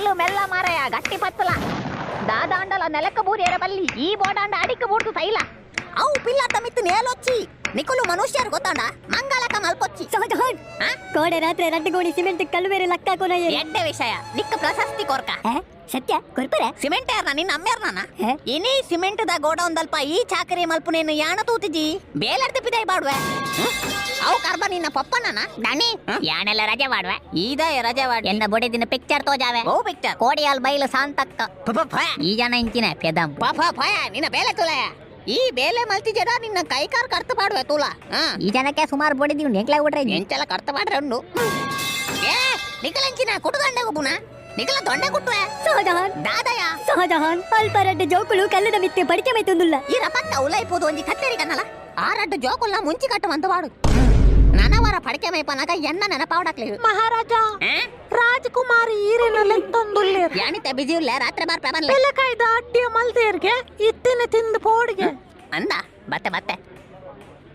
మెల్లు మెల్ల మారయ గట్టి పచ్చల దాదాండల నెలక బూరేర బల్లి ఈ బోడాండ అడిక బూర్దు తైల అవు పిల్లత మిత్తు నేలొచ్చి నికులు ಮನುಷ್ಯರು ಗೊತ್ತಾಂಡ ಮಂಗಳಕ ಮಲ್ಪೊಚ್ಚಿ ಸಹಜ ಕೋಡೆ ರಾತ್ರಿ ರಡ್ಡು ಗೋಣಿ ಸಿಮೆಂಟ್ ಕಲ್ಲು ಬೇರೆ ಲಕ್ಕ ಕೊನಯ್ಯ ಎಡ್ಡೆ ವಿಷಯ ನಿಕ್ಕ ಪ್ರಶಸ್ತಿ ಕೊರ್ಕ ಸತ್ಯ ಕೊರ್ಪರೆ ಸಿಮೆಂಟ್ ಯಾರನ ನಿನ್ನ ಅಮ್ಮೇರ್ನ ಇನಿ ಸಿಮೆಂಟ್ ದ ಗೋಡೌನ್ ದಲ್ಪ ಈ ಚಾಕರಿ ಮಲ್ಪು ನೀನು ಯಾಣ ತೂತಿಜಿ ಬೇಲರ್ದ ಪಿದೈ ಬಾಡ್ವೆ ಅವು ಕರ್ಬ ನಿನ್ನ ಪಪ್ಪನನ ದನಿ ಯಾನೆಲ್ಲ ರಜೆ ಮಾಡ್ವೆ ಈದ ರಜೆ ಮಾಡ್ ಎನ್ನ ಬೊಡೆ ದಿನ ಪಿಕ್ಚರ್ ತೋಜಾವೆ ಓ ಪಿಕ್ಚರ್ ಕೋಡಿಯಾಲ್ ಬೈಲು ಸಾಂತಕ್ಕ ಈ ಜನ ಇಂಚಿನ ಪೆದಂ ಪಾಪ ಭಯ ನಿನ್ನ ಬೇಲೆ ತುಲಯ ಈ ಬೇಲೆ ಮಲ್ತಿ ಜಡ ನಿನ್ನ ಕೈಕಾರ್ ಕರ್ತ ಮಾಡುವೆ ತುಲ ಈ ಜನಕ್ಕೆ ಸುಮಾರು ಬೊಡಿದೀವಿ ನೆಕ್ಲೆ ಬಿಟ್ರೆ ಎಂಚೆಲ್ಲ ಕರ್ತ ಮಾಡ್ರೆ ಉಂಡು ಏ ನಿಕಲಂಚಿನ ಕುಟುದಂಡೆ ಗುಬುನ ನಿಕಲ ದೊಂಡೆ ಕುಟ್ಟುವೆ ಸಹಜಹಾನ್ ದಾದಯ ಸಹಜಹಾನ್ ಅಲ್ಪರಡ್ಡ ಜೋಕುಳು ಕಲ್ಲದ ಮಿತ್ತೆ ಪಡಿಕೆ ಮೈತೊಂದುಲ್ಲ ಈ ರಪಕ್ಕ ಉಲೈಪೋದು ಒಂಜಿ ಕತ್ತೇರಿ ಕನ್ನಲ ಆರಡ್ಡ ಜೋಕುಲ್ಲ ಮುಂಚಿ ಕಟ್ಟುವಂತ ಬಾಡು ನನವರ ಪಡಿಕೆ ಮೈಪನಾಗ ಎನ್ನ ನೆನಪಾವಡಕ್ಲಿ ಮಹಾರಾಜ ರಾಜಕುಮಾರಿ ಈರಿನಲ್ಲೆಂತೊಂದುಲ್ಲೇರ್ ಯಾನಿತೆ ಬಿಜಿ ಉಲ್ಲೆ ರಾತ್ರಿ ಬಾರ್ ಪ್ರಬನ್ಲೆ ಬೆಲಕಾಯ್ದ ಅಡ್ಡಿಯ ಮಲ್ದೇರ್ಗೆ ಇತ್ತಿನ ತಿಂದು ಪೋಡಿಗೆ ಅಂದ ಬತ್ತೆ